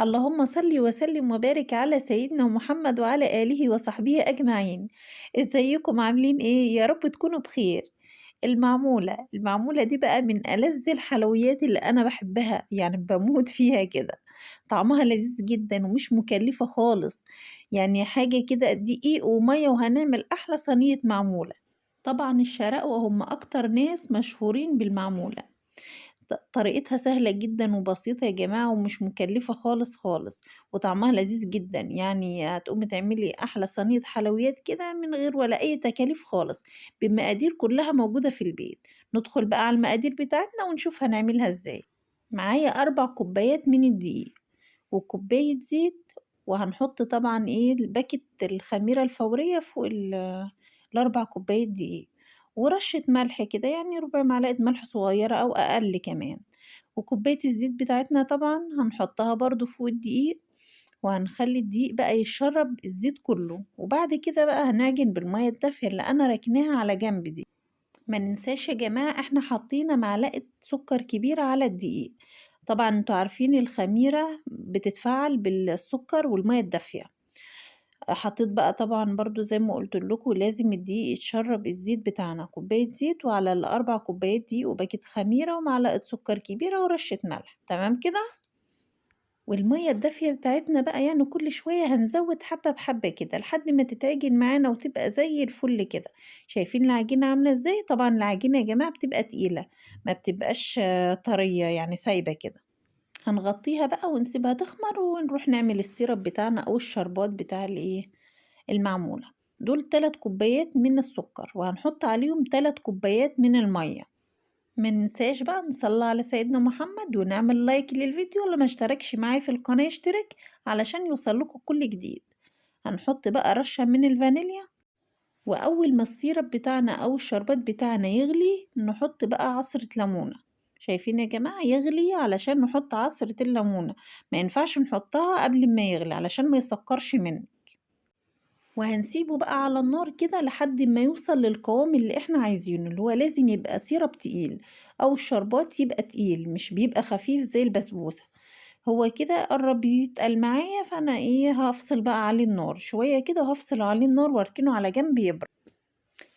اللهم صل وسلم وبارك على سيدنا محمد وعلى آله وصحبه أجمعين. ازيكم عاملين ايه؟ يا رب تكونوا بخير. المعمولة دي بقى من ألذ الحلويات اللي أنا بحبها، يعني بموت فيها كده. طعمها لذيذ جدا ومش مكلفة خالص، يعني حاجة كده دقيق ومية وهنعمل أحلى صينية معمولة. طبعا الشرقوة هم أكتر ناس مشهورين بالمعمولة. طريقتها سهلة جدًا وبسيطة يا جماعة ومش مكلفة خالص، خالص، وطعمها لذيذ جدًا، يعني هتقومي تعملي أحلى صينية حلويات كده من غير ولا أي تكاليف خالص، بالمقادير كلها موجودة في البيت. ندخل بقى على المقادير بتاعتنا ونشوف هنعملها إزاي. معايا 4 كوبايات من الدقيق، وكوباية زيت، وهنحط طبعًا باكة الخميرة الفورية فوق ال4 كوبايات دقيق، ورشة ملح كده، يعني ربع معلقة ملح صغيرة أو أقل كمان، وكوباية الزيت بتاعتنا طبعًا هنحطها برضه فوق الدقيق، وهنخلي الدقيق بقى يشرب الزيت كله، وبعد كده بقى هنعجن بالمية الدافية اللي أنا راكناها على جنب دي. ما ننساش يا جماعة إحنا حطينا معلقة سكر كبيرة على الدقيق. طبعا انتوا عارفين الخميرة بتتفاعل بالسكر والمية الدافية. حطيت بقى طبعا برضو زي ما قلت لكم لازم الدقيق يتشرب الزيت بتاعنا، كوباية زيت وعلى ال4 كوبايات دقيق وباكيت خميرة ومعلقة سكر كبيرة ورشة ملح، تمام كده. والمية الدافية بتاعتنا بقى يعني كل شوية هنزود حبة بحبة كده لحد ما تتعجن معانا وتبقى زي الفل كده. شايفين العجينة عاملة ازاي؟ طبعا العجينة يا جماعة بتبقى تقيلة، ما بتبقاش طرية يعني سايبة كده. هنغطيها بقى ونسيبها تخمر ونروح نعمل السيرب بتاعنا او الشربات بتاع المعمولة. دول 3 كوبايات من السكر وهنحط عليهم 3 كوبايات من المية. ما ننساش بقى نصلي على سيدنا محمد ونعمل لايك للفيديو، اللي ما اشتركش معايا في القناة يشترك علشان يوصلكوا كل جديد. هنحط بقى رشة من الفانيليا، وأول ما السيرب بتاعنا أو الشربات بتاعنا يغلي نحط بقى عصرة ليمونة. شايفين يا جماعة؟ يغلي علشان نحط عصرة الليمونة، ما ينفعش نحطها قبل ما يغلي علشان ما يسكرش منه. وهنسيبه بقى على النار كده لحد ما يوصل للقوام اللي احنا عايزينه، اللي هو لازم يبقى سيرب تقيل او الشربات يبقى تقيل مش بيبقى خفيف زي البسبوسة. هو كده قرب يتقل معايا، فانا هفصل بقى عليه النار شوية كده وهفصل عليه النار واركنه على جنب يبرد.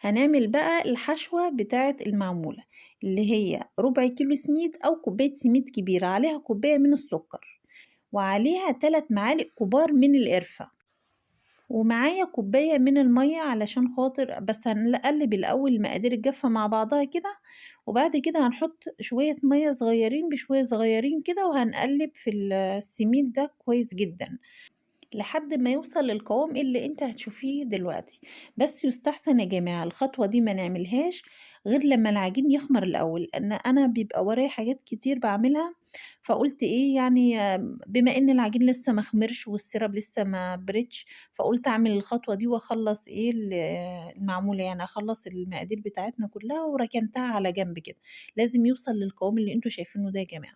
هنعمل بقى الحشوة بتاعة المعمولة، اللي هي ربع كيلو سميد او كوباية سميد كبيرة، عليها كوباية من السكر، وعليها 3 معالق كبار من القرفة، ومعايا كوباية من المية علشان خاطر بس هنقلب الأول المقادير الجافة مع بعضها كده، وبعد كده هنحط شوية مية صغيرين بشوية صغيرين كده وهنقلب في السميد ده كويس جدا لحد ما يوصل للقوام اللي انت هتشوفيه دلوقتي. بس يستحسن يا جماعة الخطوة دي ما نعملهاش غير لما العجين يخمر الأول، لأن أنا بيبقى ورايا حاجات كتير بعملها، فقلت يعني بما ان العجين لسه ما خمرش والسيرب لسه ما بريتش، فقلت اعمل الخطوة دي واخلص المعمولة، يعني اخلص المقادير بتاعتنا كلها وركنتها على جنب كده. لازم يوصل للقوام اللي انتوا شايفينه ده يا جماعة.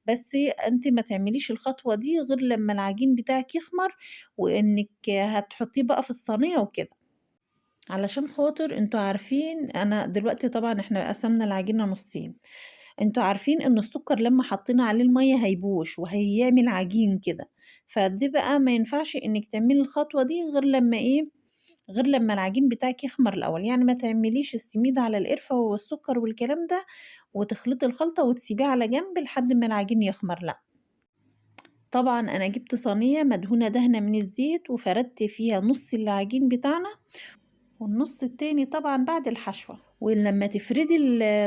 بس أنتِ ما تعمليش الخطوة دي غير لمّا العجين بتاعِك يخمر، وإنِّك هتحطيه بقى في الصينية وكده. علشان خاطر أنتم عارفين أنا دلوقتي طبعًا إحنا قسمنا العجينة نُصّين، أنتم عارفين إن السكر لمّا حطينا عليه المَيّة هيبوش وهيعمل عجين كده، فدي بقى ما ينفعش إنِّك تعملي الخطوة دي غير لمّا غير لمّا العجين بتاعِك يخمر الأول، يعني ما تعمليش السميد على القرفة والسكر والكلام ده وتخلطي الخلطة وتسيبيه على جنب لحد ما العجين يخمر، لأ. طبعًا أنا جِبت صينية مدهونة دهنة من الزيت وفردت فيها نُص العجين بتاعنا، والنُص التاني طبعًا بعد الحشوة. ولمّا تفردي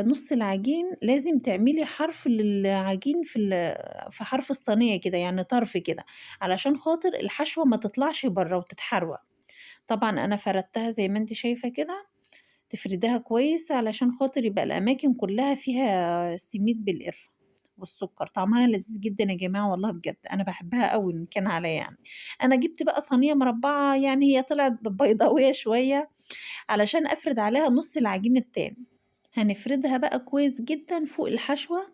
نُص العجين لازم تعملي حرف للعجين في حرف الصينية كده، يعني طرف كده، علشان خاطر الحشوة ما تطلعش برّه وتتحروق. طبعًا أنا فردتها زي ما أنتِ شايفة كده، تفرديها كويس علشان خاطر يبقى الأماكن كلّها فيها سميد بالقرفة والسكر، طعمها لذيذ جدًا يا جماعة والله بجد، أنا باحبها أوي إن كان عليَّ يعني. أنا جِبت بقى صينية مربعة، يعني هي طلعت بيضاوية شوية علشان أفرد عليها نُص العجين التاني. هنفردها بقى كويس جدًا فوق الحشوة،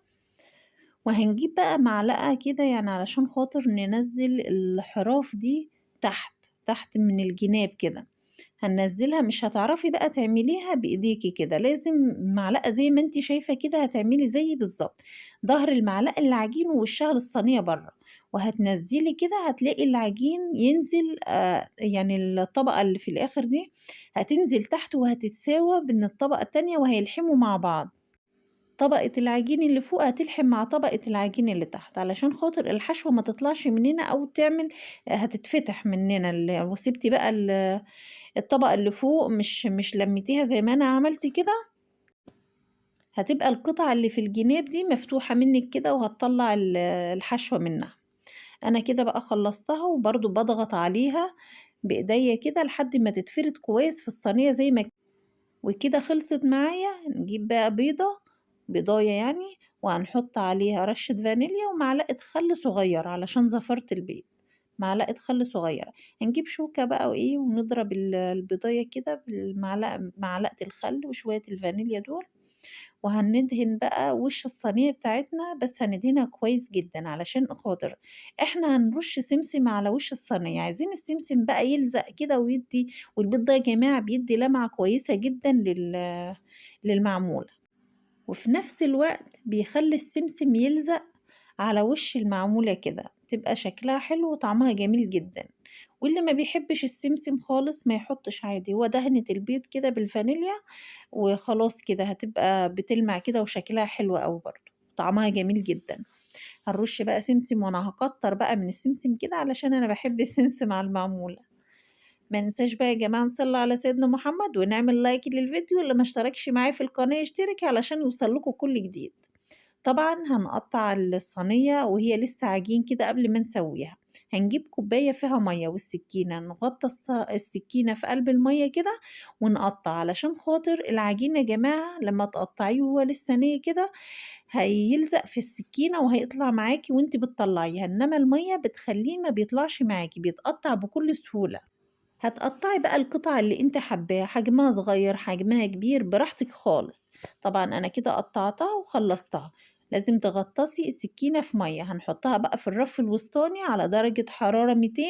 وهنجيب بقى معلقة كده يعني علشان خاطر ننزّل الحراف دي تحت، تحت من الجناب كده. هننزّلها، مش هتعرفي بقى تعمليها بإيديكِ كده، لازم معلقة زي ما أنتِ شايفة كده هتعملي زيي بالضبط، ضهر المعلقة للعجين ووشّها للصينية برّه، وهتنزلي كده هتلاقي العجين ينزل يعني الطبقة اللي في الآخر دي هتنزل تحت وهتتساوى بين الطبقة التانية وهيلحموا مع بعض. طبقة العجين اللي فوق هتلحم مع طبقة العجين اللي تحت علشان خاطر الحشوة ما تطلعش مننا أو تعمل هتتفتح مننا وسبتي بقى الطبقة اللي فوق مش لميتيها زي ما أنا عملت كده، هتبقى القطعة اللي في الجناب دي مفتوحة منك كده وهتطلع الحشوة منها. أنا كده بقى خلصتها وبرضو بضغط عليها بإيديا كده لحد ما تتفرد كويس في الصينية زي ما وكده خلصت معايا. نجيب بقى بيضاية يعني، وهنحط عليها رشة فانيليا ومعلقة خل صغير علشان زفرة البيض، معلقة خل صغيرة. هنجيب شوكة بقى وإيه ونضرب البيضاية كده معلقة الخل وشوية الفانيليا دول، وهندهن بقى وش الصينية بتاعتنا، بس هندهنها كويس جدا علشان خاطر احنا هنرش سمسم على وش الصينية، عايزين السمسم بقى يلزق كده ويدي، والبيض ده يا جماعة بيدي لمعة كويسة جدا للمعمولة، وفي نفس الوقت بيخلي السمسم يلزق على وش المعمولة كده تبقى شكلها حلو وطعمها جميل جدا. واللي ما بيحبش السمسم خالص ما يحطش عادي، هو دهنة البيض كده بالفانيليا وخلاص كده هتبقى بتلمع كده وشكلها حلو أوي برضه، طعمها جميل جدا. هنرش بقى سمسم وانا هكتر بقى من السمسم كده علشان انا بحب السمسم على المعمولة. ما ننساش بقى يا جماعة نصلي على سيدنا محمد ونعمل لايك للفيديو، اللي ما اشتركش معايا في القناة يشترك علشان يوصلكوا كل جديد. طبعا هنقطع الصينية وهي لسه عجين كده قبل ما نسويها، هنجيب كوباية فيها مية والسكينة نغطى السكينة في قلب المية كده ونقطع، علشان خاطر العجين يا جماعة لما تقطعيه وهو لسه ني كده هيلزق في السكينة وهيطلع معاكي وانت بتطلعيها، انما المية بتخليه ما بيطلعش معاكي، بيتقطع بكل سهولة. هتقطعي بقى القطع اللي انت حباها، حجمها صغير حجمها كبير براحتك خالص. طبعا انا كده قطعتها وخلصتها. لازم تغطسي السكينة في مية، هنحطها بقى في الرف الوسطاني على درجة حرارة 200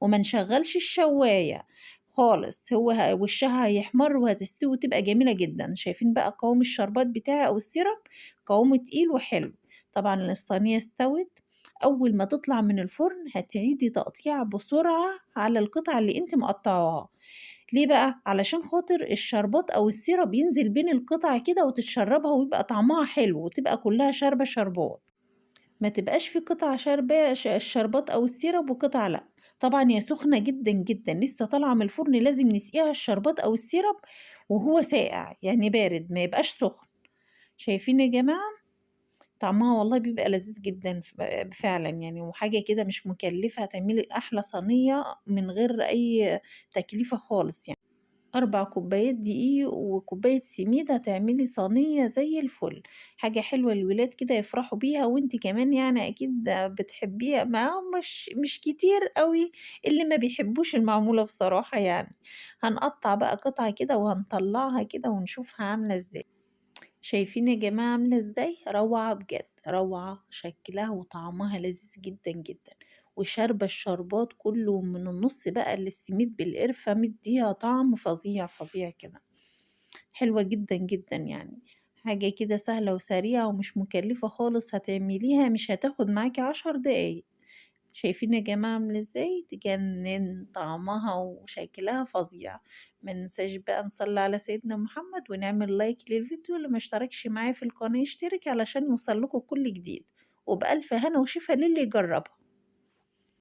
وما نشغلش الشواية خالص، هو وشها هيحمر وهتستوي وتبقى جميلة جدا. شايفين بقى قوام الشربات بتاعي او السيرب، قوامه تقيل وحلو. طبعا الصينية استوت. أول ما تطلع من الفرن هتعيدي تقطيع بسرعة على القطعة اللي انت مقطعاها. ليه بقى؟ علشان خاطر الشربات أو السيرب ينزل بين القطع كده وتتشربها ويبقى طعمها حلو وتبقى كلها شاربة شربات، ما تبقاش في قطع شاربة الشربات أو السيرب وقطع لأ. طبعا هي سخنة جدا جدا لسه طالعة من الفرن، لازم نسقيها الشربات أو السيرب وهو ساقع يعني بارد ما يبقاش سخن. شايفين يا جماعة؟ طعمها والله بيبقى لذيذ جدًا فعلًا يعني، وحاجة كده مش مكلفة، هتعملي أحلى صينية من غير أي تكلفة خالص يعني. 4 كوبايات دقيق وكوباية سميد هتعملي صينية زي الفل، حاجة حلوة الولاد كده يفرحوا بيها، وأنتِ كمان يعني أكيد بتحبيها، ما هو مش كتير أوي اللي ما بيحبوش المعمولة بصراحة يعني. هنقطّع بقى قطع كده وهنطلّعها كده ونشوفها عاملة إزاي. شايفين يا جماعة عاملة ازاي؟ روعة بجد، روعة، شكلها وطعمها لذيذ جدا جدا، وشاربة الشربات كله من النص بقى اللي السميد بالقرفة مديها طعم فظيع فظيع كده، حلوة جدا جدا يعني. حاجة كده سهلة وسريعة ومش مكلفة خالص، هتعمليها مش هتاخد معاكي 10 دقايق. شايفين يا جماعة عاملة ازاي؟ تجنن، طعمها وشكلها فظيع. مننساش بقى نصلي على سيدنا محمد ونعمل لايك للفيديو، اللي مشتركش معايا في القناة يشترك علشان يوصلكوا كل جديد، وبألف هنا وشفا للي يجربها.